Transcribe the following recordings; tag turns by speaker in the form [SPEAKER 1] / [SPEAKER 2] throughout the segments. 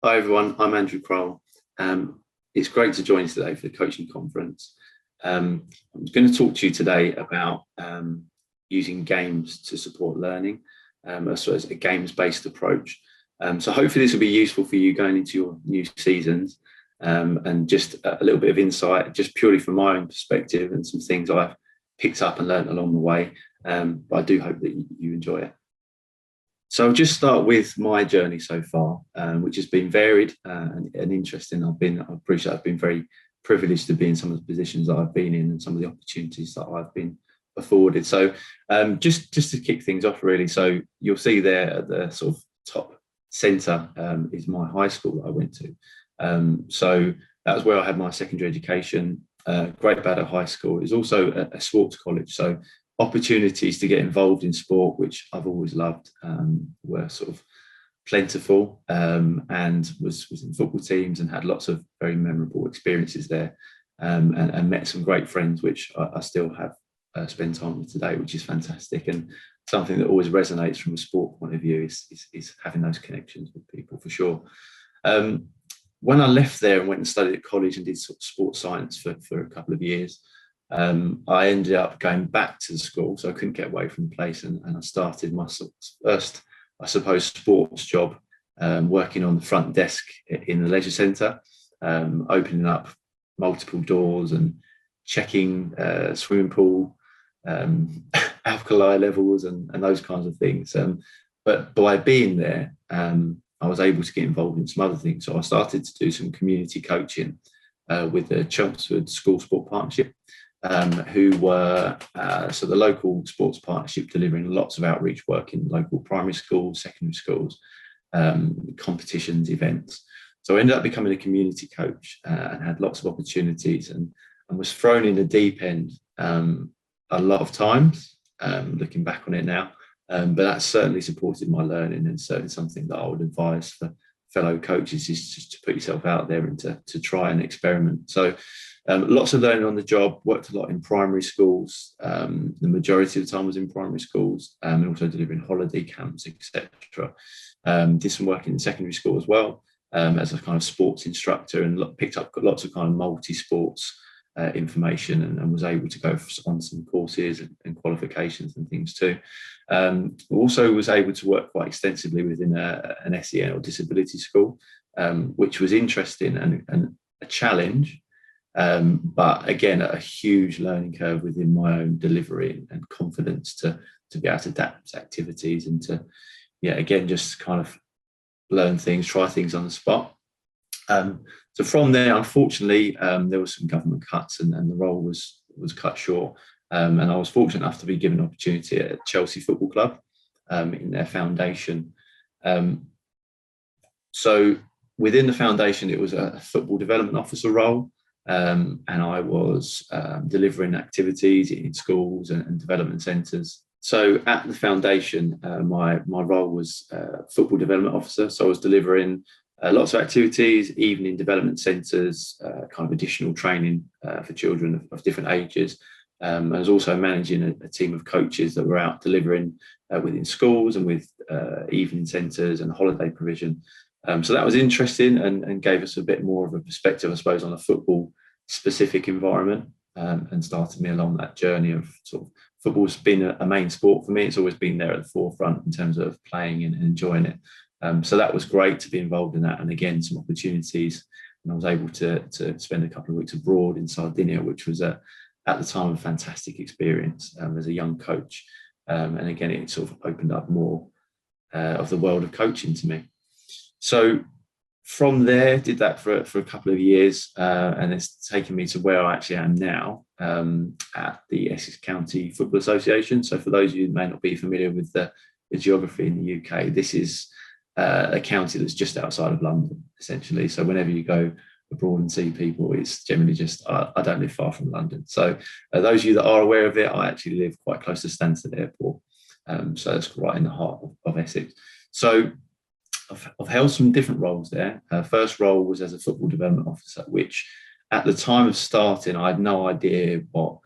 [SPEAKER 1] Hi everyone, I'm Andrew Crowl. It's great to join you today for the coaching conference. I'm going to talk to you today about using games to support learning, as well as a games-based approach. So hopefully this will be useful for you going into your new seasons, and just a little bit of insight, just purely from my own perspective and some things I've picked up and learned along the way. But I do hope that you enjoy it. So I'll just start with my journey so far, which has been varied and interesting. I appreciate I've been very privileged to be in some of the positions that I've been in and some of the opportunities that I've been afforded. So just to kick things off really, so you'll see there at the sort of top centre is my high school that I went to. So that was where I had my secondary education. Great Baddow High School. It was also a sports college, so opportunities to get involved in sport, which I've always loved, were sort of plentiful, and was in football teams and had lots of very memorable experiences there, and met some great friends, which I still have spent time with today, which is fantastic. And something that always resonates from a sport point of view is having those connections with people, for sure. When I left there and went and studied at college and did sort of sports science for a couple of years, I ended up going back to the school, so I couldn't get away from the place, and I started my first, I suppose, sports job, working on the front desk in the leisure centre, opening up multiple doors and checking swimming pool alkali levels and those kinds of things. But by being there, I was able to get involved in some other things. So I started to do some community coaching with the Chelmsford School Sport Partnership, who were so the local sports partnership delivering lots of outreach work in local primary schools, secondary schools, competitions, events. So I ended up becoming a community coach, and had lots of opportunities, and was thrown in the deep end a lot of times, looking back on it now. But that certainly supported my learning, and certainly something that I would advise for fellow coaches is just to put yourself out there and to try and experiment. So lots of learning on the job, worked a lot in primary schools. The majority of the time was in primary schools, and also delivering holiday camps, etc. Did some work in secondary school as well, as a kind of sports instructor, and picked up lots of kind of multi-sports information, and was able to go on some courses and qualifications and things too. Also was able to work quite extensively within an SEN or disability school, which was interesting and a challenge, but again a huge learning curve within my own delivery and confidence to be able to adapt activities and to again just kind of learn things, try things on the spot. So from there, unfortunately, there were some government cuts, and the role was cut short. And I was fortunate enough to be given an opportunity at Chelsea Football Club, in their foundation. So within the foundation, it was a football development officer role, and I was delivering activities in schools and development centres. So at the foundation, my role was football development officer. So I was delivering lots of activities, evening development centres, kind of additional training for children of different ages. I was also managing a team of coaches that were out delivering within schools and with evening centres and holiday provision. So that was interesting and gave us a bit more of a perspective, I suppose, on a football specific environment, and started me along that journey of sort of football's been a main sport for me. It's always been there at the forefront in terms of playing and enjoying it. So that was great to be involved in that, and again some opportunities. And I was able to spend a couple of weeks abroad in Sardinia, which was at the time a fantastic experience as a young coach. And again, it sort of opened up more of the world of coaching to me. So from there, did that for a couple of years, and it's taken me to where I actually am now, at the Essex County Football Association. So for those of you who may not be familiar with the geography in the UK, this is a county that's just outside of London, essentially. So whenever you go abroad and see people, it's generally just, I don't live far from London. So those of you that are aware of it, I actually live quite close to Stansted Airport. So it's right in the heart of Essex. So I've held some different roles there. First role was as a football development officer, which at the time of starting, I had no idea what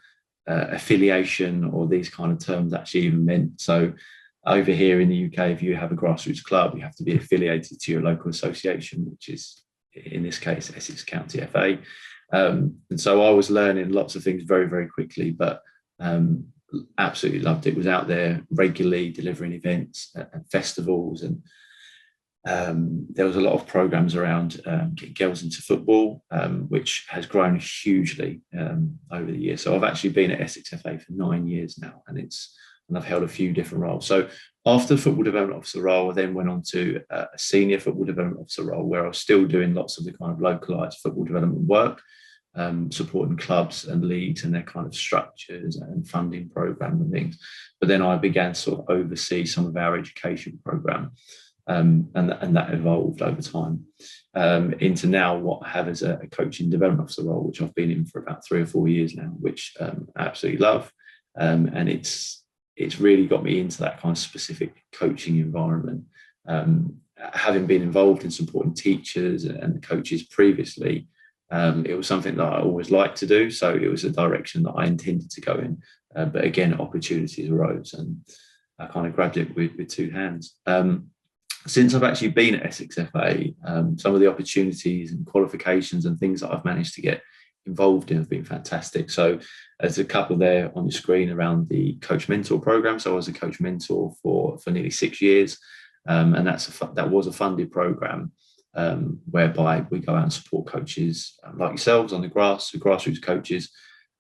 [SPEAKER 1] affiliation or these kind of terms actually even meant. So over here in the UK, if you have a grassroots club, you have to be affiliated to your local association, which is in this case Essex County FA. And so I was learning lots of things very, very quickly, but absolutely loved it. Was out there regularly delivering events and festivals, and there was a lot of programs around getting girls into football, which has grown hugely over the years. So I've actually been at Essex FA for 9 years now, and I've held a few different roles. So after the football development officer role, I then went on to a senior football development officer role, where I was still doing lots of the kind of localised football development work, supporting clubs and leagues and their kind of structures and funding programs and things. But then I began to sort of oversee some of our education program, and that evolved over time into now what I have as a coaching development officer role, which I've been in for about 3 or 4 years now, which I absolutely love. And it's really got me into that kind of specific coaching environment. Having been involved in supporting teachers and coaches previously, it was something that I always liked to do. So it was a direction that I intended to go in. But again, opportunities arose and I kind of grabbed it with 2 hands. Since I've actually been at Essex FA, some of the opportunities and qualifications and things that I've managed to get involved in have been fantastic. So there's a couple there on the screen around the coach mentor program. So I was a coach mentor for nearly 6 years, and that was a funded program whereby we go out and support coaches like yourselves on the grassroots coaches,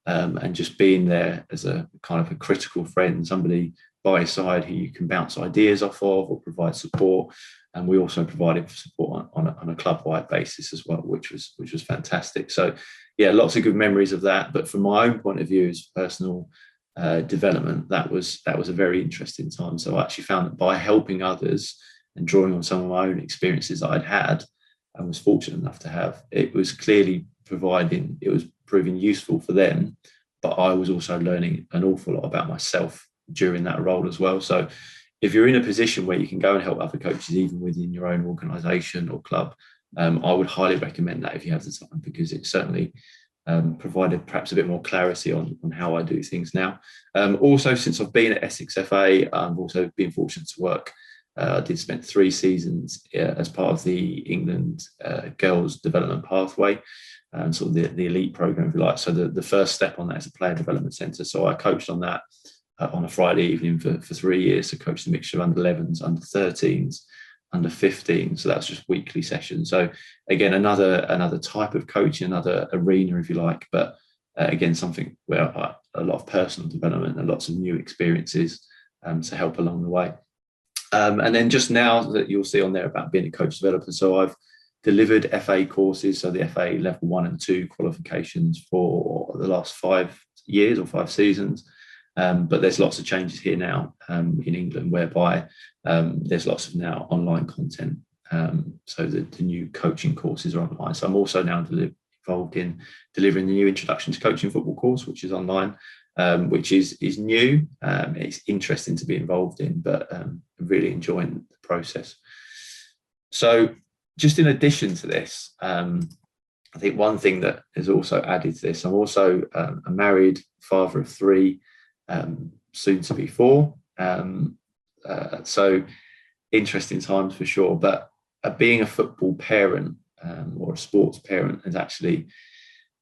[SPEAKER 1] and just being there as a kind of a critical friend, somebody by your side who you can bounce ideas off of or provide support. And we also provided support on a club-wide basis as well, which was fantastic. So yeah, lots of good memories of that. But from my own point of view as personal development, that was a very interesting time. So I actually found that by helping others and drawing on some of my own experiences that I'd had and was fortunate enough to have, it was clearly proving useful for them, but I was also learning an awful lot about myself during that role as well. So if you're in a position where you can go and help other coaches, even within your own organisation or club, I would highly recommend that if you have the time, because it certainly provided perhaps a bit more clarity on how I do things now. Also, since I've been at Essex FA, I've also been fortunate to work. I did spend 3 seasons as part of the England Girls Development Pathway, sort of the elite programme, if you like. So the first step on that is a player development centre. So I coached on that on a Friday evening for 3 years. So coached a mixture of under 11s, under 13s, under 15. So that's just weekly sessions. So again, another type of coaching, another arena, if you like, but again, something where a lot of personal development and lots of new experiences to help along the way. And then just now that you'll see on there about being a coach developer. So I've delivered FA courses, so the FA level 1 and 2 qualifications for the last 5 years or 5 seasons. But there's lots of changes here now in England, whereby there's lots of now online content. So the new coaching courses are online. So I'm also now involved in delivering the new Introduction to Coaching Football course, which is online, which is new. It's interesting to be involved in, but really enjoying the process. So just in addition to this, I think one thing that has also added to this, I'm also a married father of 3, soon to be 4. So interesting times for sure. But being a football parent or a sports parent has actually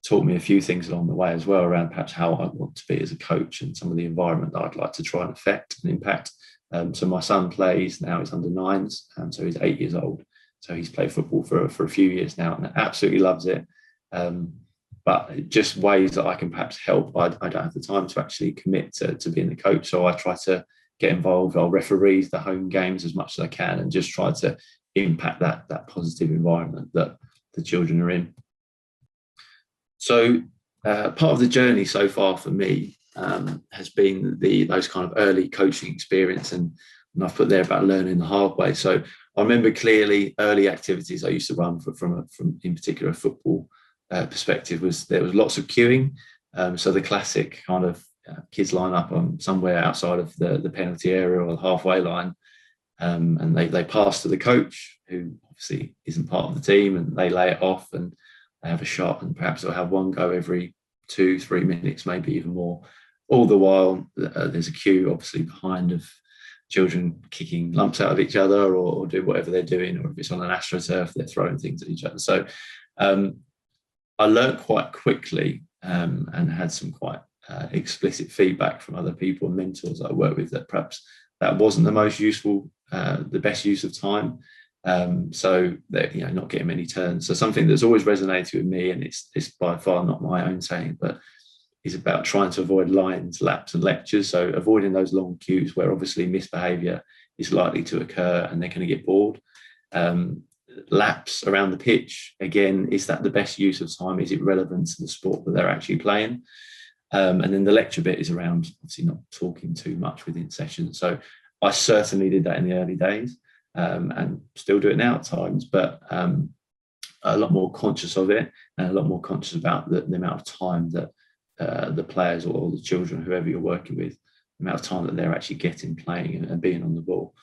[SPEAKER 1] taught me a few things along the way as well, around perhaps how I want to be as a coach and some of the environment that I'd like to try and affect and impact. So my son plays now, he's under 9s, so he's 8 years old. So he's played football for a few years now and absolutely loves it. But just ways that I can perhaps help. I don't have the time to actually commit to being the coach. So I try to get involved. I'll referee the home games as much as I can and just try to impact that positive environment that the children are in. So part of the journey so far for me has been those kind of early coaching experience, and I've put there about learning the hard way. So I remember clearly early activities I used to run from in particular a football perspective there was lots of queuing. So the classic kind of kids line up on somewhere outside of the penalty area or the halfway line, and they pass to the coach, who obviously isn't part of the team, and they lay it off and they have a shot, and perhaps they'll have one go every 2-3 minutes, maybe even more. All the while there's a queue obviously behind of children kicking lumps out of each other or do whatever they're doing, or if it's on an astroturf, they're throwing things at each other. So I learned quite quickly and had some quite explicit feedback from other people and mentors that I work with that perhaps that wasn't the most useful, the best use of time. So that, not getting many turns. So something that's always resonated with me, and it's by far not my own saying, but is about trying to avoid lines, laps and lectures. So avoiding those long queues where obviously misbehaviour is likely to occur and they're going to get bored. Laps around the pitch, again, is that the best use of time? Is it relevant to the sport that they're actually playing? And then the lecture bit is around obviously not talking too much within sessions. So I certainly did that in the early days and still do it now at times, but a lot more conscious of it and a lot more conscious about the amount of time that the players or the children, whoever you're working with, the amount of time that they're actually getting playing and being on the ball.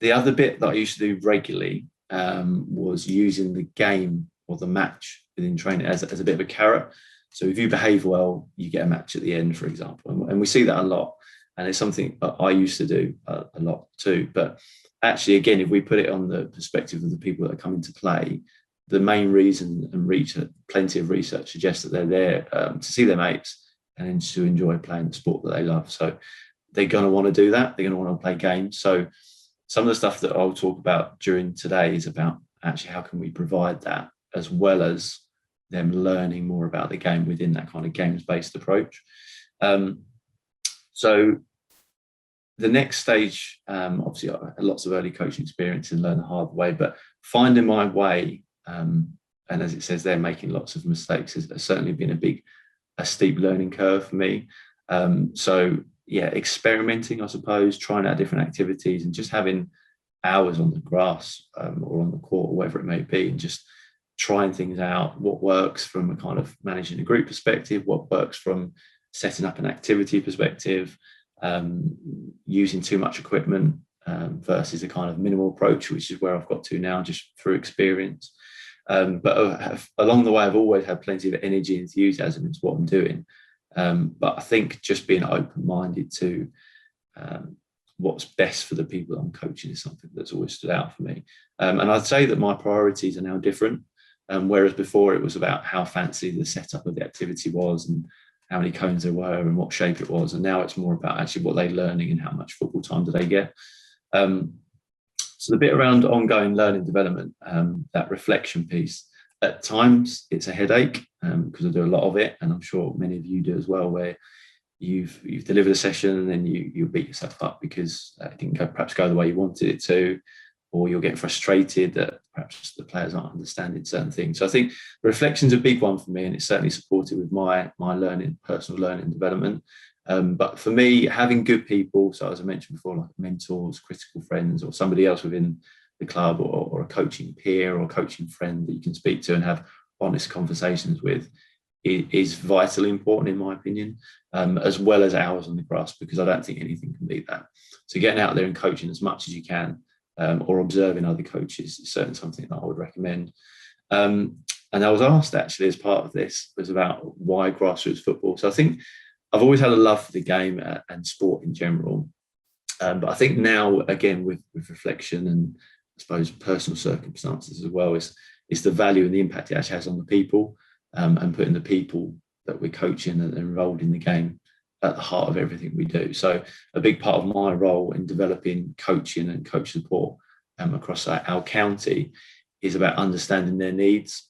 [SPEAKER 1] The other bit that I used to do regularly was using the game or the match within training as a bit of a carrot. So if you behave well, you get a match at the end, for example. And we see that a lot. And it's something that I used to do a lot too. But actually, again, if we put it on the perspective of the people that are coming to play, the main reason, and plenty of research suggests that they're there to see their mates and to enjoy playing the sport that they love. So they're going to want to do that. They're going to want to play games. So some of the stuff that I'll talk about during today is about actually how can we provide that, as well as them learning more about the game within that kind of games-based approach. So the next stage, obviously, I had lots of early coaching experience and learn the hard way, but finding my way, and as it says there, making lots of mistakes has certainly been a steep learning curve for me. So yeah, experimenting, I suppose, trying out different activities and just having hours on the grass or on the court or whatever it may be, and just trying things out, what works from a kind of managing a group perspective, what works from setting up an activity perspective, using too much equipment versus a kind of minimal approach, which is where I've got to now just through experience. But along the way, I've always had plenty of energy and enthusiasm into what I'm doing. But I think just being open-minded to what's best for the people I'm coaching is something that's always stood out for me. And I'd say that my priorities are now different. Whereas before it was about how fancy the setup of the activity was and how many cones there were and what shape it was. And now it's more about actually what they're learning and how much football time do they get. So the bit around ongoing learning development, that reflection piece, at times it's a headache because I do a lot of it, and I'm sure many of you do as well, where you've delivered a session and then you beat yourself up because it didn't perhaps go the way you wanted it to, or you're getting frustrated that perhaps the players aren't understanding certain things. So I think reflection's a big one for me, and it's certainly supported with my learning, personal learning development. But for me, having good people, so as I mentioned before, like mentors, critical friends, or somebody else within the club, or a coaching peer or a coaching friend that you can speak to and have honest conversations with, is vitally important in my opinion, as well as hours on the grass, because I don't think anything can beat that. So getting out there and coaching as much as you can, or observing other coaches is certainly something that I would recommend. And I was asked actually as part of this was about why grassroots football. So I think I've always had a love for the game and sport in general. But I think now, again, with reflection and I suppose personal circumstances as well, is the value and the impact it actually has on the people, and putting the people that we're coaching and enrolled in the game at the heart of everything we do. So a big part of my role in developing coaching and coach support across our county is about understanding their needs,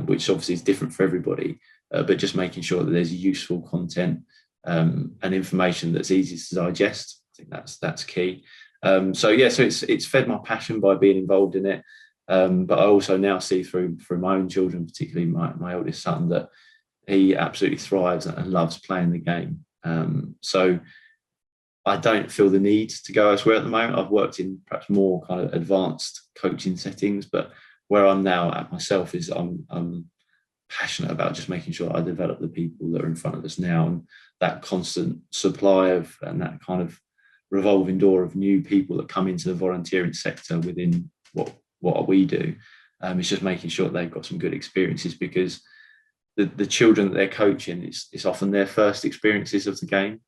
[SPEAKER 1] which obviously is different for everybody, but just making sure that there's useful content and information that's easy to digest. I think that's key. So it's fed my passion by being involved in it. But I also now see through my own children, particularly my eldest son, that he absolutely thrives and loves playing the game. So I don't feel the need to go elsewhere at the moment. I've worked in perhaps more kind of advanced coaching settings, but where I'm now at myself is I'm passionate about just making sure I develop the people that are in front of us now, and that constant supply of and that kind of revolving door of new people that come into the volunteering sector within what we do. It's just making sure they've got some good experiences, because the children that they're coaching, it's often their first experiences of the game.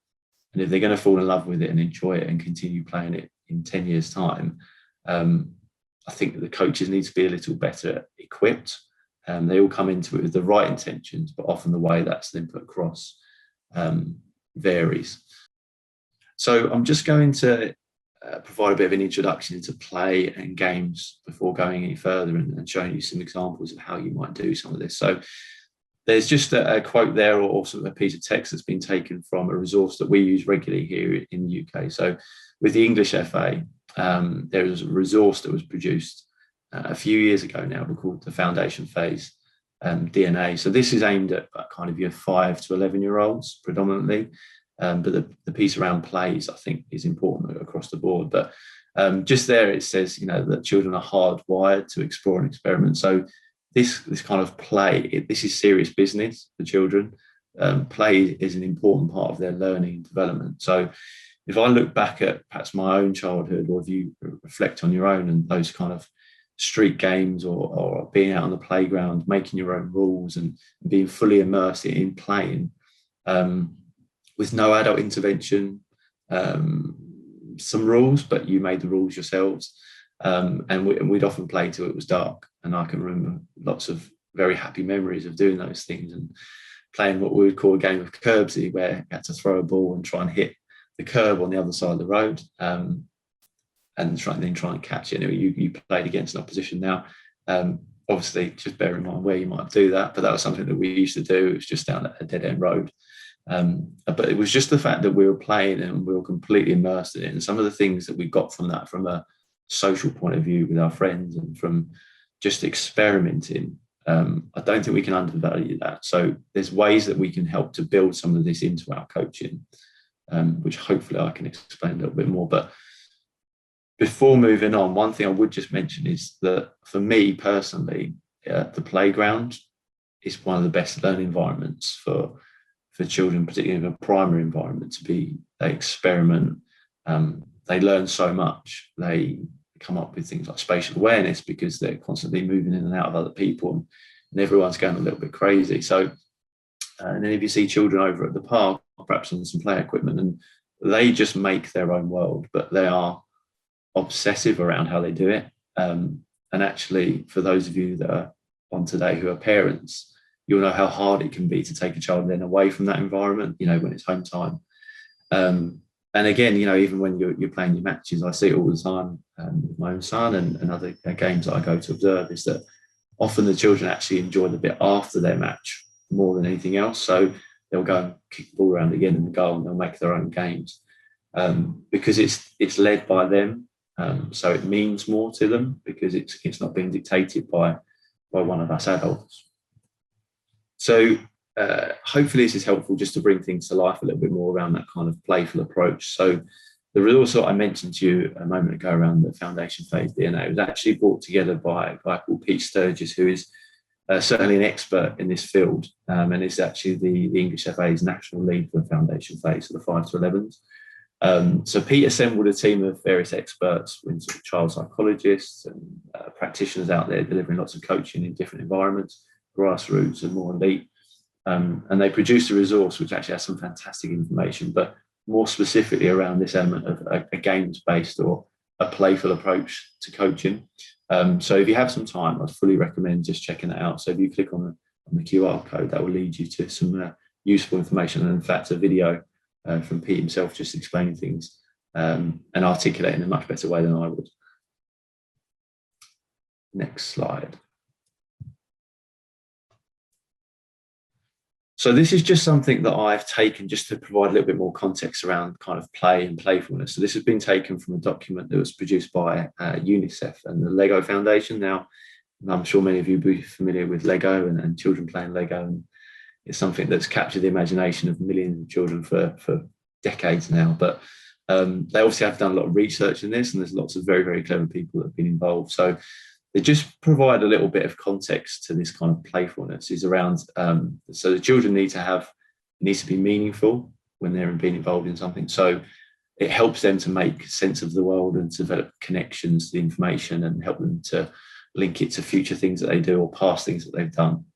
[SPEAKER 1] And if they're going to fall in love with it and enjoy it and continue playing it in 10 years' time, I think that the coaches need to be a little better equipped. They all come into it with the right intentions, but often the way that's then put across varies. So I'm just going to provide a bit of an introduction into play and games before going any further and showing you some examples of how you might do some of this. So there's just a quote there, or sort of a piece of text that's been taken from a resource that we use regularly here in the UK. So with the English FA, there was a resource that was produced a few years ago now called the Foundation Phase DNA. So this is aimed at kind of your 5 to 11-year-olds predominantly. But the piece around plays, I think, is important across the board. But just there, it says, that children are hardwired to explore and experiment. So this kind of play, this is serious business for children. Play is an important part of their learning and development. So if I look back at perhaps my own childhood, or if you reflect on your own and those kind of street games or being out on the playground, making your own rules and being fully immersed in playing, with no adult intervention, some rules, but you made the rules yourselves. And we'd often play till it was dark. And I can remember lots of very happy memories of doing those things and playing what we would call a game of curbsy, where you had to throw a ball and try and hit the curb on the other side of the road, and try and catch it. You played against an opposition. Now, obviously, just bear in mind where you might do that, but that was something that we used to do. It was just down a dead-end road. But it was just the fact that we were playing and we were completely immersed in it. And some of the things that we got from that, from a social point of view with our friends and from just experimenting, I don't think we can undervalue that. So there's ways that we can help to build some of this into our coaching, which hopefully I can explain a little bit more. But before moving on, one thing I would just mention is that for me personally, the playground is one of the best learning environments for children, particularly in a primary environment. They experiment, they learn so much. They come up with things like spatial awareness because they're constantly moving in and out of other people, and everyone's going a little bit crazy. So, and then if you see children over at the park, perhaps on some play equipment, and they just make their own world, but they are obsessive around how they do it. And actually, for those of you that are on today who are parents, you'll know how hard it can be to take a child then away from that environment, when it's home time. And again, even when you're playing your matches, I see it all the time with my own son and other games that I go to observe, is that often the children actually enjoy the bit after their match more than anything else. So they'll go and kick the ball around again in the goal and they'll make their own games, because it's led by them. So it means more to them because it's not being dictated by one of us adults. So hopefully this is helpful just to bring things to life a little bit more around that kind of playful approach. So the resource that I mentioned to you a moment ago around the Foundation Phase DNA was actually brought together by a guy called Pete Sturgis, who is certainly an expert in this field, and is actually the English FA's national lead for the Foundation Phase, for the 5 to 11s. So Pete assembled a team of various experts, sort of child psychologists and practitioners out there delivering lots of coaching in different environments, grassroots and more elite. And they produced a resource which actually has some fantastic information, but more specifically around this element of a games-based or a playful approach to coaching. So if you have some time, I'd fully recommend just checking that out. So if you click on the QR code, that will lead you to some useful information, and in fact a video from Pete himself just explaining things and articulating in a much better way than I would. Next slide. So this is just something that I've taken just to provide a little bit more context around kind of play and playfulness. So this has been taken from a document that was produced by UNICEF and the Lego Foundation. Now, I'm sure many of you will be familiar with Lego and children playing Lego, and it's something that's captured the imagination of millions of children for decades now. But they obviously have done a lot of research in this, and there's lots of very, very clever people that have been involved. So they just provide a little bit of context to this kind of playfulness is around, so the children needs to be meaningful when they're being involved in something. So it helps them to make sense of the world and to develop connections to the information and help them to link it to future things that they do or past things that they've done.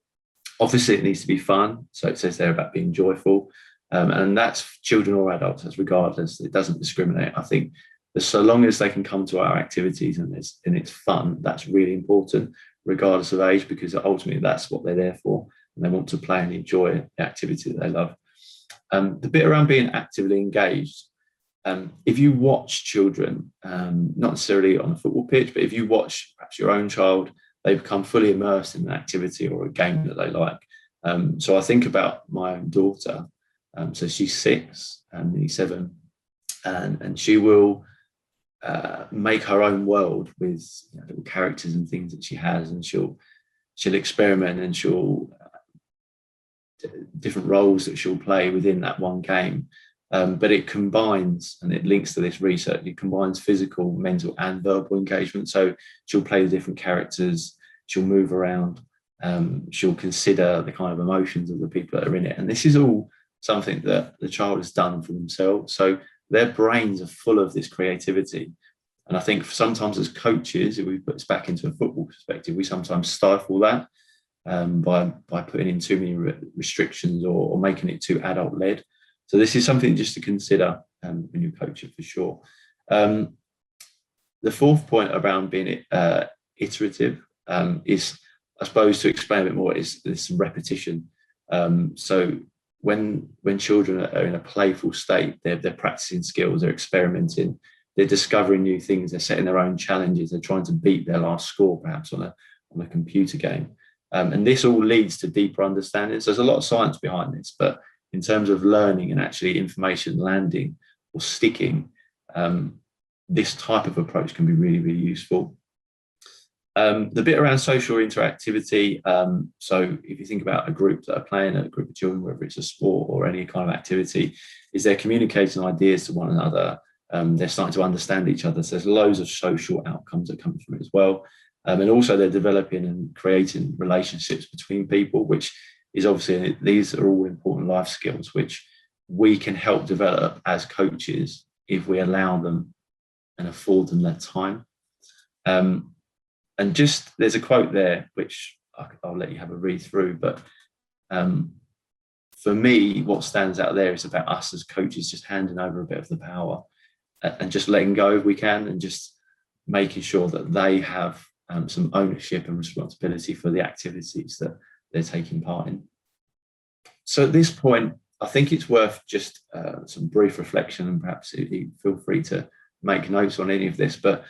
[SPEAKER 1] Obviously, it needs to be fun. So it says there about being joyful. And that's children or adults, that's regardless. It doesn't discriminate. I think that so long as they can come to our activities and it's fun, that's really important, regardless of age, because ultimately that's what they're there for, and they want to play and enjoy the activity that they love. The bit around being actively engaged, if you watch children, not necessarily on a football pitch, but if you watch perhaps your own child, they become fully immersed in an activity or a game that they like. So I think about my own daughter. So she's 6 and he's 7, and she will make her own world with little characters and things that she has, and she'll experiment, and she'll different roles that she'll play within that one game. But it combines, and it links to this research, it combines physical, mental and verbal engagement. So she'll play the different characters, she'll move around, she'll consider the kind of emotions of the people that are in it. And this is all something that the child has done for themselves. So their brains are full of this creativity. And I think sometimes as coaches, if we put this back into a football perspective, we sometimes stifle that by putting in too many restrictions or making it too adult-led. So this is something just to consider when you're coaching, for sure. The fourth point around being iterative is, I suppose, to explain a bit more, is there's some repetition. So when children are in a playful state, they're practicing skills, they're experimenting, they're discovering new things, they're setting their own challenges, they're trying to beat their last score, perhaps on a computer game. And this all leads to deeper understanding. So there's a lot of science behind this, but in terms of learning and actually information landing or sticking, this type of approach can be really, really useful. The bit around social interactivity, so if you think about a group that are playing, a group of children, whether it's a sport or any kind of activity, is they're communicating ideas to one another, they're starting to understand each other. So there's loads of social outcomes that come from it as well. And also they're developing and creating relationships between people, which is obviously, these are all important life skills, which we can help develop as coaches if we allow them and afford them that time. And just, there's a quote there, which I'll let you have a read through, but for me, what stands out there is about us as coaches just handing over a bit of the power and just letting go if we can, and just making sure that they have some ownership and responsibility for the activities that they're taking part in. So at this point, I think it's worth just some brief reflection, and perhaps you feel free to make notes on any of this, but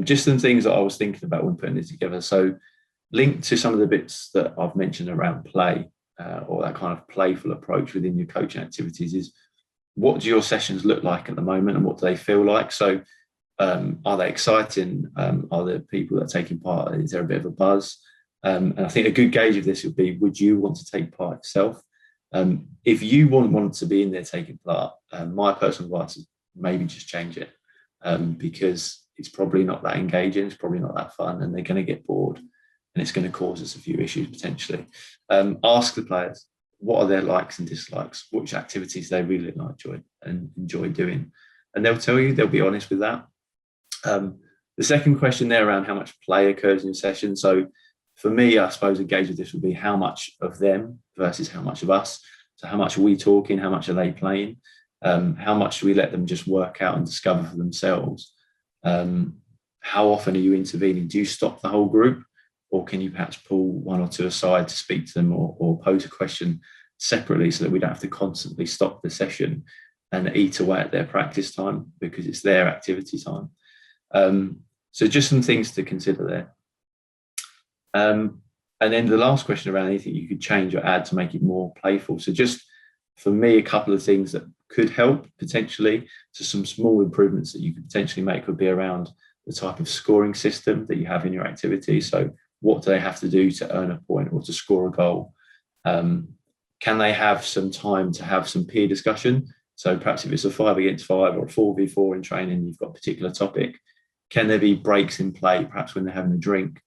[SPEAKER 1] just some things that I was thinking about when putting it together. So linked to some of the bits that I've mentioned around play, or that kind of playful approach within your coaching activities, is what do your sessions look like at the moment, and what do they feel like? So are they exciting? Are there people that are taking part? Is there a bit of a buzz? And I think a good gauge of this would be, would you want to take part yourself? If you want to be in there taking part, my personal advice is maybe just change it, because it's probably not that engaging, it's probably not that fun, and they're going to get bored, and it's going to cause us a few issues potentially. Ask the players, what are their likes and dislikes, which activities they really enjoy doing, and they'll tell you, they'll be honest with that. The second question there around how much play occurs in your session. So for me, I suppose a gauge of this would be how much of them versus how much of us. So how much are we talking? How much are they playing? How much do we let them just work out and discover for themselves? How often are you intervening? Do you stop the whole group, or can you perhaps pull one or two aside to speak to them, or pose a question separately, so that we don't have to constantly stop the session and eat away at their practice time, because it's their activity time. So just some things to consider there. And then the last question around anything you could change or add to make it more playful. So just for me, a couple of things that could help potentially, so some small improvements that you could potentially make would be around the type of scoring system that you have in your activity. So what do they have to do to earn a point or to score a goal? Can they have some time to have some peer discussion? So perhaps if it's a 5 against 5 or a 4v4 in training, you've got a particular topic. Can there be breaks in play, perhaps when they're having a drink,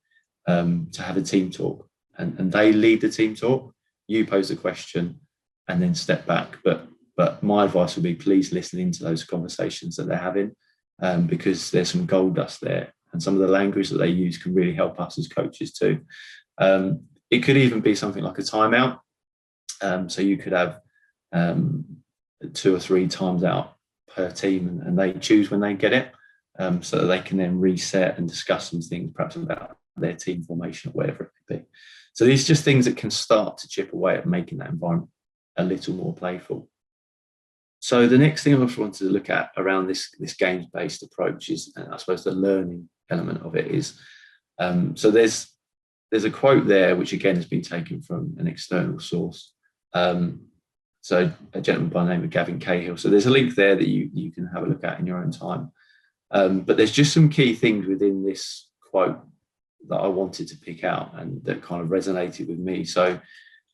[SPEAKER 1] to have a team talk, and they lead the team talk, you pose the question and then step back. But my advice would be, please listen into those conversations that they're having, because there's some gold dust there, and some of the language that they use can really help us as coaches too. It could even be something like a timeout. So you could have 2 or 3 times out per team, and they choose when they get it, so that they can then reset and discuss some things, perhaps about their team formation or whatever it may be. So these are just things that can start to chip away at making that environment a little more playful. So the next thing I just wanted to look at around this games-based approach is, and I suppose the learning element of it is, so there's a quote there, which again has been taken from an external source. So a gentleman by the name of Gavin Cahill. So there's a link there that you can have a look at in your own time. But there's just some key things within this quote that I wanted to pick out and that kind of resonated with me. So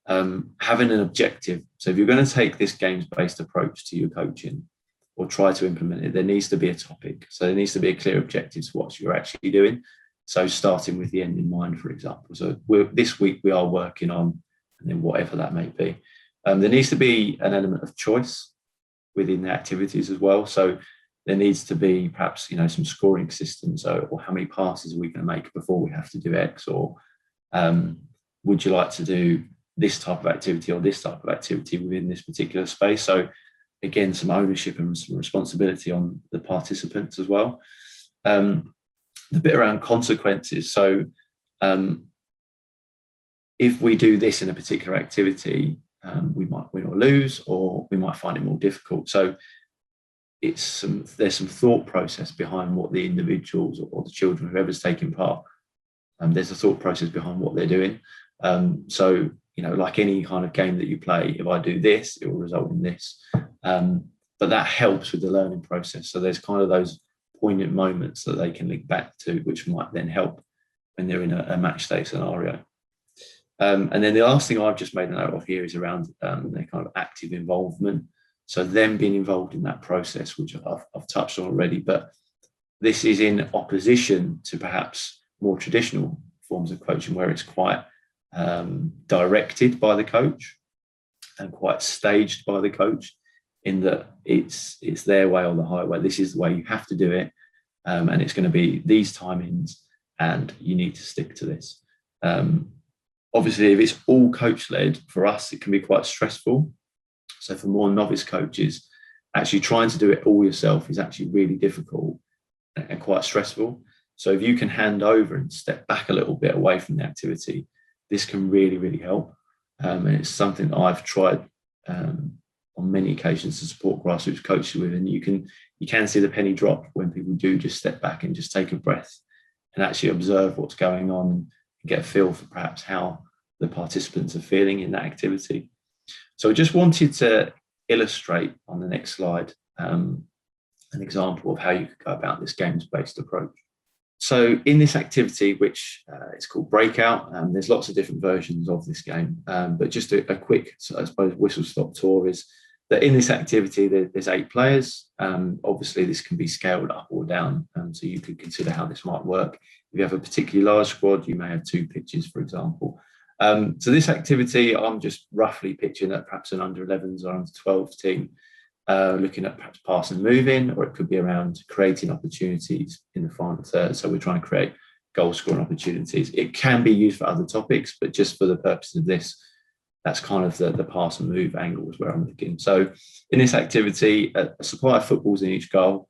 [SPEAKER 1] having an objective. So if you're going to take this games-based approach to your coaching or try to implement it, there needs to be a topic. So there needs to be a clear objective to what you're actually doing. So starting with the end in mind, for example. So this week we are working on, and then whatever that may be. There needs to be an element of choice within the activities as well. So there needs to be perhaps, some scoring systems, or how many passes are we going to make before we have to do X, or would you like to do this type of activity or this type of activity within this particular space? So again, some ownership and some responsibility on the participants as well. The bit around consequences. So if we do this in a particular activity, we might win or lose, or we might find it more difficult. So there's some thought process behind what the individuals or the children, whoever's taking part, there's a thought process behind what they're doing. So, like any kind of game that you play, if I do this, it will result in this. But that helps with the learning process. So there's kind of those poignant moments that they can link back to, which might then help when they're in a match day scenario. And then the last thing I've just made a note of here is around their kind of active involvement. So them being involved in that process, which I've touched on already, but this is in opposition to perhaps more traditional forms of coaching where it's quite directed by the coach and quite staged by the coach, in that it's their way or the highway. This is the way you have to do it, and it's going to be these timings, and you need to stick to this. Obviously, if it's all coach-led, for us, it can be quite stressful. So for more novice coaches, actually trying to do it all yourself is actually really difficult and quite stressful. So if you can hand over and step back a little bit away from the activity, this can really, really help. And it's something that I've tried on many occasions to support grassroots coaches with. And you can see the penny drop when people do just step back and just take a breath and actually observe what's going on and get a feel for perhaps how the participants are feeling in that activity. So I just wanted to illustrate on the next slide an example of how you could go about this games-based approach. So in this activity, which is called Breakout, there's lots of different versions of this game, but just a quick, I suppose, whistle-stop tour is that in this activity, there's 8 players. Obviously, this can be scaled up or down, so you could consider how this might work. If you have a particularly large squad, you may have 2 pitches, for example. So this activity, I'm just roughly pitching at perhaps an under-11s or under-12s team, looking at perhaps pass and moving, or it could be around creating opportunities in the final third. So we're trying to create goal-scoring opportunities. It can be used for other topics, but just for the purpose of this, that's kind of the pass and move angle is where I'm looking. So in this activity, a supply of footballs in each goal.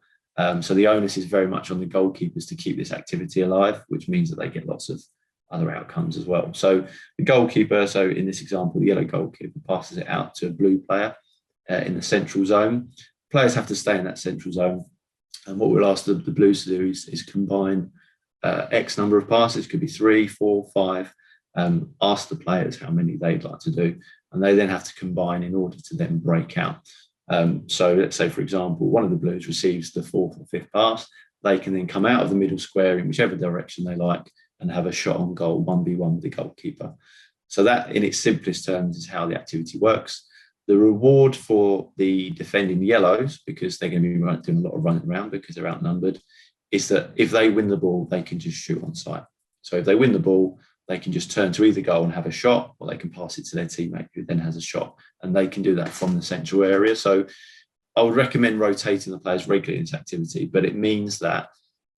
[SPEAKER 1] So the onus is very much on the goalkeepers to keep this activity alive, which means that they get lots of other outcomes as well. So the goalkeeper, so in this example, the yellow goalkeeper passes it out to a blue player in the central zone. Players have to stay in that central zone. And what we'll ask the Blues to do is combine X number of passes, could be 3, 4, 5, ask the players how many they'd like to do, and they then have to combine in order to then break out. So let's say, for example, one of the Blues receives the 4th or 5th pass. They can then come out of the middle square in whichever direction they like and have a shot on goal, 1v1 with the goalkeeper. So that, in its simplest terms, is how the activity works. The reward for the defending yellows, because they're going to be doing a lot of running around because they're outnumbered, is that if they win the ball, they can just shoot on sight. So if they win the ball, they can just turn to either goal and have a shot, or they can pass it to their teammate who then has a shot. And they can do that from the central area. So I would recommend rotating the players regularly in this activity, but it means that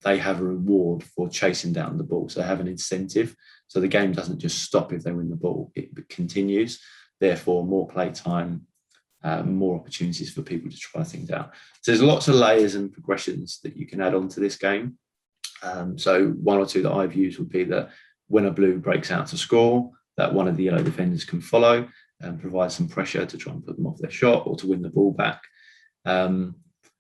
[SPEAKER 1] they have a reward for chasing down the ball. So they have an incentive. So the game doesn't just stop if they win the ball, it continues. Therefore, more play time, more opportunities for people to try things out. So there's lots of layers and progressions that you can add on to this game. So one or two that I've used would be that when a blue breaks out to score, that one of the yellow defenders can follow and provide some pressure to try and put them off their shot or to win the ball back.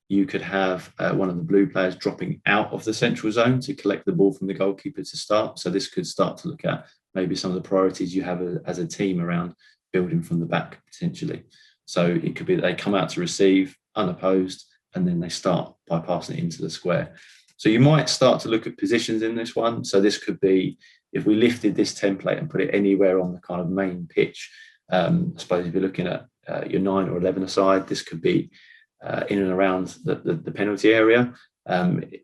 [SPEAKER 1] You could have one of the blue players dropping out of the central zone to collect the ball from the goalkeeper to start. So this could start to look at maybe some of the priorities you have as a team around building from the back potentially. So it could be that they come out to receive unopposed and then they start by passing it into the square. So you might start to look at positions in this one. So this could be, if we lifted this template and put it anywhere on the kind of main pitch, I suppose if you're looking at your 9 or 11 aside, this could be in and around the penalty area.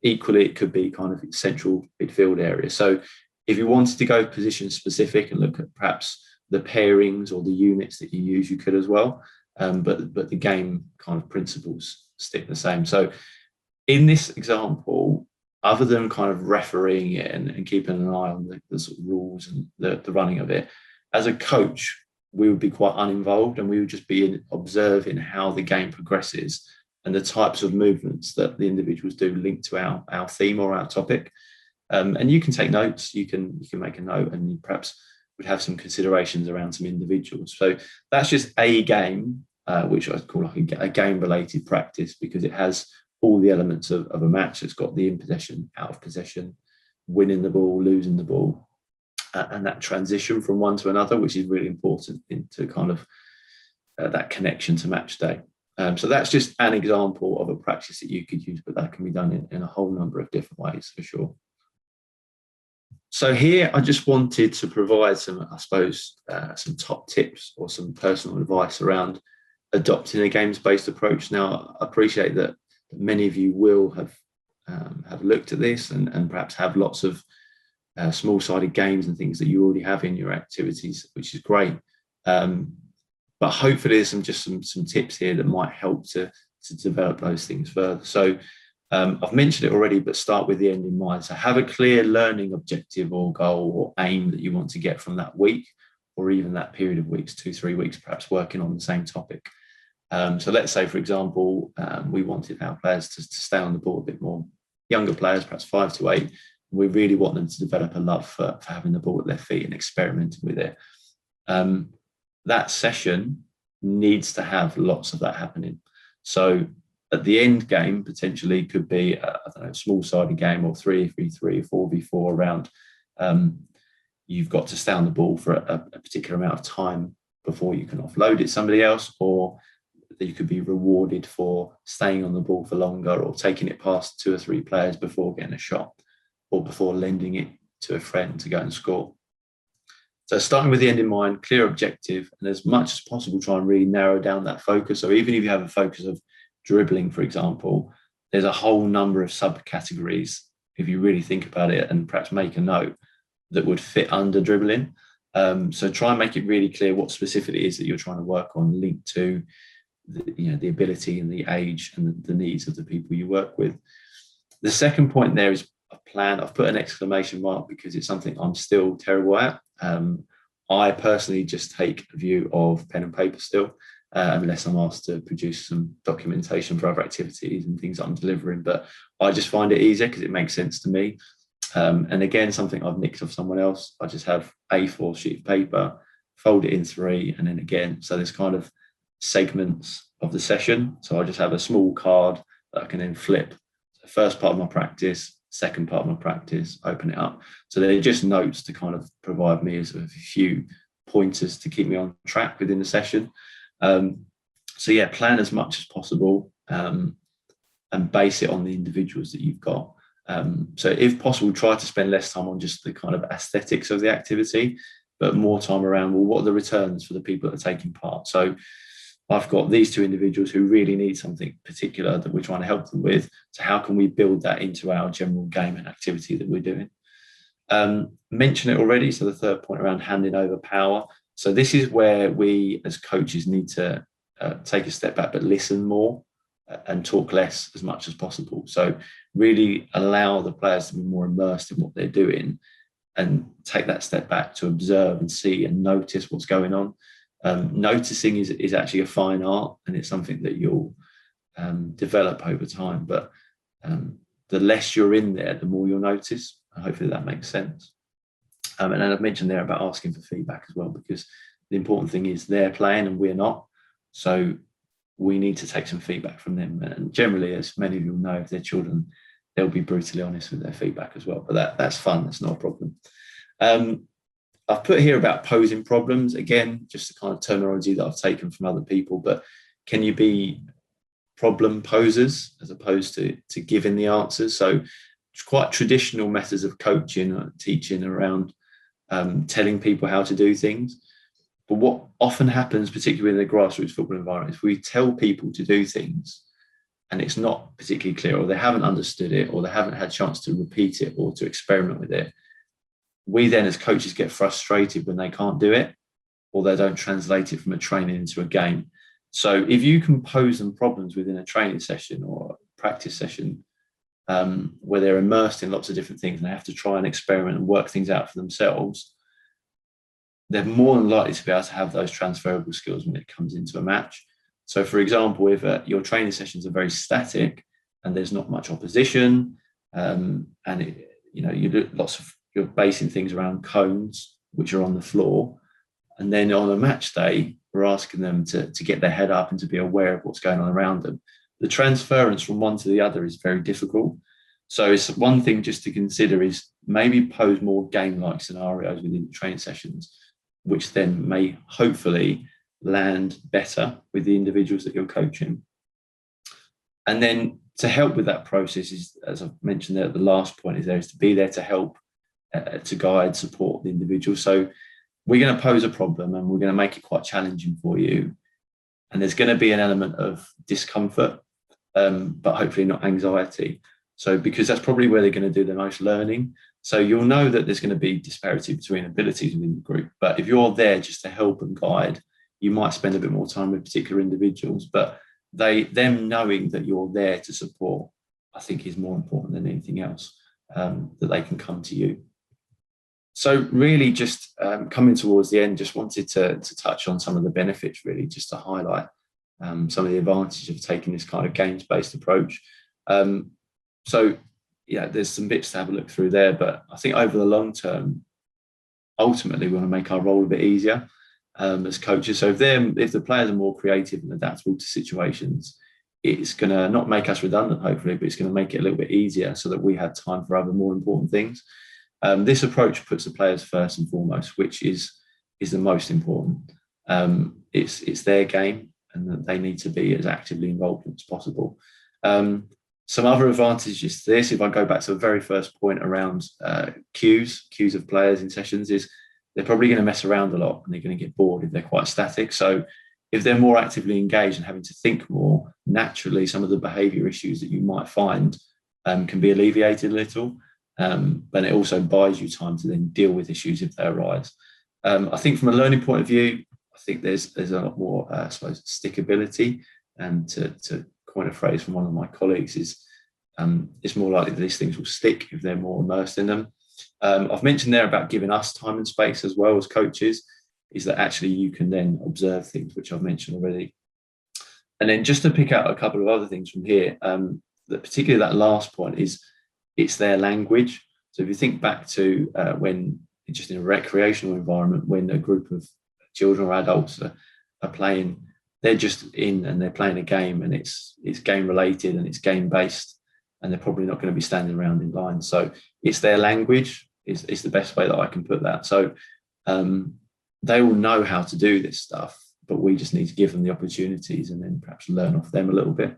[SPEAKER 1] Equally, it could be kind of central midfield area. So if you wanted to go position specific and look at perhaps the pairings or the units that you use, you could as well. But the game kind of principles stick the same. So in this example, other than kind of refereeing it and keeping an eye on the sort of rules and the running of it, as a coach, we would be quite uninvolved and we would just be observing how the game progresses and the types of movements that the individuals do linked to our theme or our topic. And you can take notes, you can make a note, and you perhaps would have some considerations around some individuals. So that's just a game, which I call like a game-related practice, because it has all the elements of a match. It's got the in possession, out of possession, winning the ball, losing the ball, and that transition from one to another, which is really important into kind of that connection to match day. So that's just an example of a practice that you could use, but that can be done in a whole number of different ways for sure. So here I just wanted to provide some, I suppose, some top tips or some personal advice around adopting a games-based approach. Now, I appreciate that many of you will have looked at this and perhaps have lots of small-sided games and things that you already have in your activities, which is great. But hopefully there's some tips here that might help to develop those things further. So I've mentioned it already, but start with the end in mind. So have a clear learning objective or goal or aim that you want to get from that week, or even that period of weeks, 2-3 weeks, perhaps working on the same topic. So let's say, for example, we wanted our players to stay on the ball a bit more. Younger players, perhaps 5 to 8, we really want them to develop a love for having the ball at their feet and experimenting with it. That session needs to have lots of that happening. So at the end game, potentially could be a small-sided game or 3v3, 4v4 around. You've got to stay on the ball for a particular amount of time before you can offload it to somebody else, or that you could be rewarded for staying on the ball for longer or taking it past 2 or 3 players before getting a shot or before lending it to a friend to go and score. So starting with the end in mind, clear objective, and as much as possible, try and really narrow down that focus. So even if you have a focus of dribbling, for example, there's a whole number of subcategories, if you really think about it and perhaps make a note, that would fit under dribbling. So try and make it really clear what specifically it is that you're trying to work on, linked to the ability and the age and the needs of the people you work with. The second point there is a plan. I've put an exclamation mark because it's something I'm still terrible at. I personally just take a view of pen and paper still, unless I'm asked to produce some documentation for other activities and things that I'm delivering. But I just find it easier because it makes sense to me. And again, something I've nicked off someone else. I just have A4 sheet of paper, fold it in 3, and then again. So there's kind of segments of the session. So I just have a small card that I can then flip. So first part of my practice, second part of my practice, open it up. So they're just notes to kind of provide me as a few pointers to keep me on track within the session. So yeah, plan as much as possible and base it on the individuals that you've got. So if possible, try to spend less time on just the kind of aesthetics of the activity, but more time around, well, what are the returns for the people that are taking part? So I've got these 2 individuals who really need something particular that we're trying to help them with. So how can we build that into our general game and activity that we're doing? Mention it already. So the third point around handing over power. So this is where we as coaches need to take a step back, but listen more and talk less as much as possible. So really allow the players to be more immersed in what they're doing and take that step back to observe and see and notice what's going on. Noticing is actually a fine art, and it's something that you'll develop over time. But the less you're in there, the more you'll notice. Hopefully that makes sense. And then I've mentioned there about asking for feedback as well, because the important thing is they're playing and we're not. So we need to take some feedback from them. And generally, as many of you know, if they're children, they'll be brutally honest with their feedback as well. But that's fun. That's not a problem. I've put here about posing problems. Again, just the kind of terminology that I've taken from other people. But can you be problem posers as opposed to giving the answers? So it's quite traditional methods of coaching or teaching around telling people how to do things. But what often happens, particularly in the grassroots football environment, is we tell people to do things and it's not particularly clear, or they haven't understood it, or they haven't had a chance to repeat it or to experiment with it. We then as coaches get frustrated when they can't do it, or they don't translate it from a training into a game. So if you can pose them problems within a training session or a practice session, where they're immersed in lots of different things and they have to try and experiment and work things out for themselves, they're more than likely to be able to have those transferable skills when it comes into a match. So for example, if your training sessions are very static and there's not much opposition, you're basing things around cones which are on the floor, and then on a match day we're asking them to get their head up and to be aware of what's going on around them, the transference from one to the other is very difficult. So it's one thing just to consider is maybe pose more game-like scenarios within the training sessions, which then may hopefully land better with the individuals that you're coaching. And then to help with that process is, as I've mentioned there, the last point is to be there to help, to guide, support the individual. So we're going to pose a problem and we're going to make it quite challenging for you. And there's going to be an element of discomfort, but hopefully not anxiety. So because that's probably where they're going to do the most learning. So you'll know that there's going to be disparity between abilities within the group. But if you're there just to help and guide, you might spend a bit more time with particular individuals. But them knowing that you're there to support, I think, is more important than anything else, that they can come to you. So really just coming towards the end, just wanted to touch on some of the benefits, really, just to highlight some of the advantages of taking this kind of games-based approach. So, yeah, there's some bits to have a look through there, but I think over the long term, ultimately we want to make our role a bit easier as coaches. So if the players are more creative and adaptable to situations, it's going to not make us redundant, hopefully, but it's going to make it a little bit easier so that we have time for other more important things. This approach puts the players first and foremost, which is the most important. It's their game, and that they need to be as actively involved as possible. Some other advantages to this, if I go back to the very first point around cues of players in sessions, is they're probably going to mess around a lot and they're going to get bored if they're quite static. So if they're more actively engaged and having to think more, naturally some of the behaviour issues that you might find can be alleviated a little. But it also buys you time to then deal with issues if they arise. I think from a learning point of view, I think there's a lot more, I suppose, stickability. And to coin a phrase from one of my colleagues, is it's more likely that these things will stick if they're more immersed in them. I've mentioned there about giving us time and space as well as coaches, is that actually you can then observe things, which I've mentioned already. And then just to pick out a couple of other things from here, that particularly that last point is it's their language. So if you think back to when just in a recreational environment, when a group of children or adults are playing, they're just in and they're playing a game, and it's game related and it's game based, and they're probably not going to be standing around in line. So it's their language is the best way that I can put that. So they all know how to do this stuff, but we just need to give them the opportunities and then perhaps learn off them a little bit.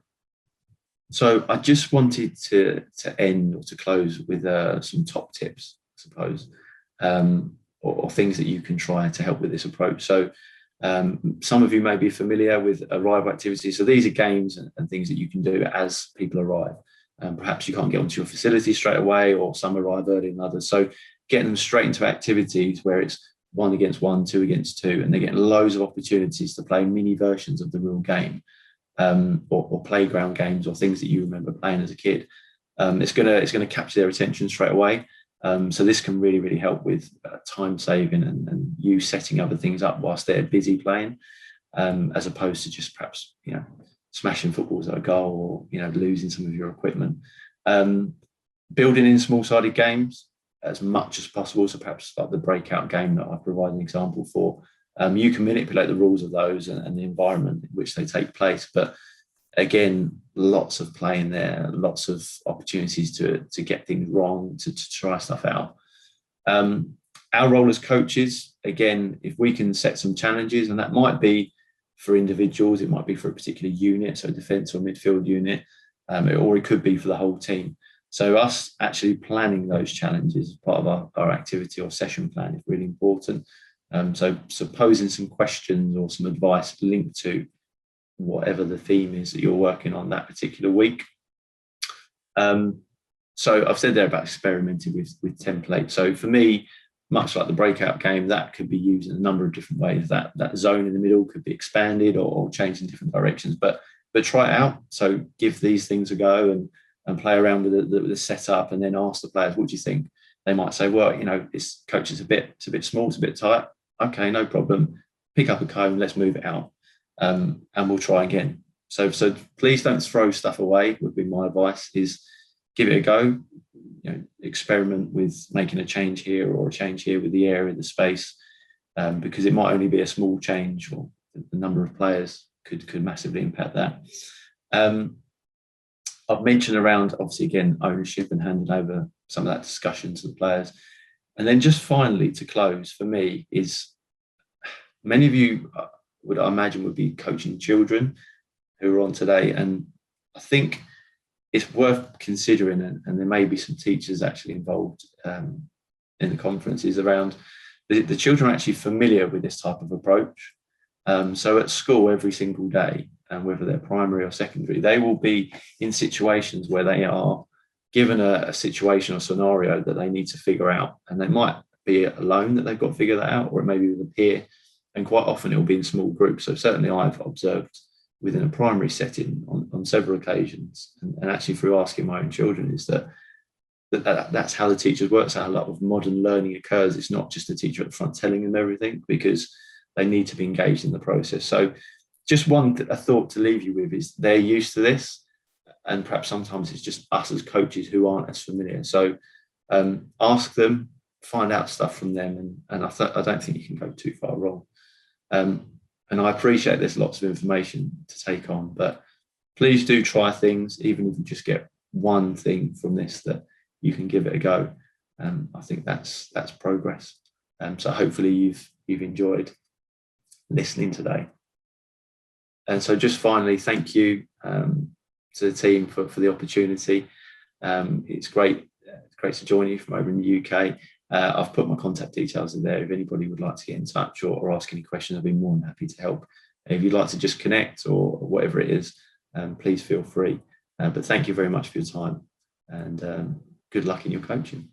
[SPEAKER 1] So I just wanted to end or to close with some top tips, I suppose, or things that you can try to help with this approach. So some of you may be familiar with arrival activities. So these are games and things that you can do as people arrive. Perhaps you can't get onto your facility straight away, or some arrive earlier than others. So getting them straight into activities where it's 1 against 1, 2 against 2, and they're getting loads of opportunities to play mini versions of the real game, or playground games or things that you remember playing as a kid. It's going to capture their attention straight away. So this can really help with time saving and you setting other things up whilst they're busy playing, as opposed to just perhaps, smashing footballs at a goal or, losing some of your equipment. Building in small-sided games as much as possible. So perhaps like the breakout game that I provide an example for. You can manipulate the rules of those and the environment in which they take place. But again, lots of play in there, lots of opportunities to get things wrong, to try stuff out. Our role as coaches, again, if we can set some challenges, and that might be for individuals, it might be for a particular unit, so defence or midfield unit, or it could be for the whole team. So us actually planning those challenges as part of our activity or session plan is really important. So posing some questions or some advice linked to whatever the theme is that you're working on that particular week. So I've said there about experimenting with templates. So for me, much like the breakout game, that could be used in a number of different ways. That zone in the middle could be expanded or changed in different directions, but try it out. So give these things a go and play around with the setup, and then ask the players, what do you think? They might say, well, this coach is a bit small, it's a bit tight. Okay, no problem. Pick up a cone, let's move it out, and we'll try again. So please don't throw stuff away. Would be my advice, is give it a go. Experiment with making a change here or a change here with the area, the space, because it might only be a small change, or the number of players could massively impact that. I've mentioned around, obviously, again, ownership and handing over some of that discussion to the players. And then just finally, to close, for me, is many of you would, I imagine, would be coaching children who are on today. And I think it's worth considering, and there may be some teachers actually involved in the conferences around the children are actually familiar with this type of approach. So at school every single day, and whether they're primary or secondary, they will be in situations where they are given a situation or scenario that they need to figure out. And they might be alone that they've got to figure that out, or it may be with a peer. And quite often it will be in small groups. So certainly I've observed within a primary setting on several occasions, and actually through asking my own children, is that's how the teachers work. So a lot of modern learning occurs. It's not just the teacher at the front telling them everything, because they need to be engaged in the process. So just a thought to leave you with is they're used to this, and perhaps sometimes it's just us as coaches who aren't as familiar. So ask them, find out stuff from them, and I don't think you can go too far wrong. And I appreciate there's lots of information to take on, but please do try things, even if you just get one thing from this that you can give it a go. I think that's progress. So hopefully you've enjoyed listening today. And so just finally, thank you to the team for the opportunity. It's great to join you from over in the UK. I've put my contact details in there. If anybody would like to get in touch or ask any questions, I'll be more than happy to help. If you'd like to just connect or whatever it is, please feel free. But thank you very much for your time, and good luck in your coaching.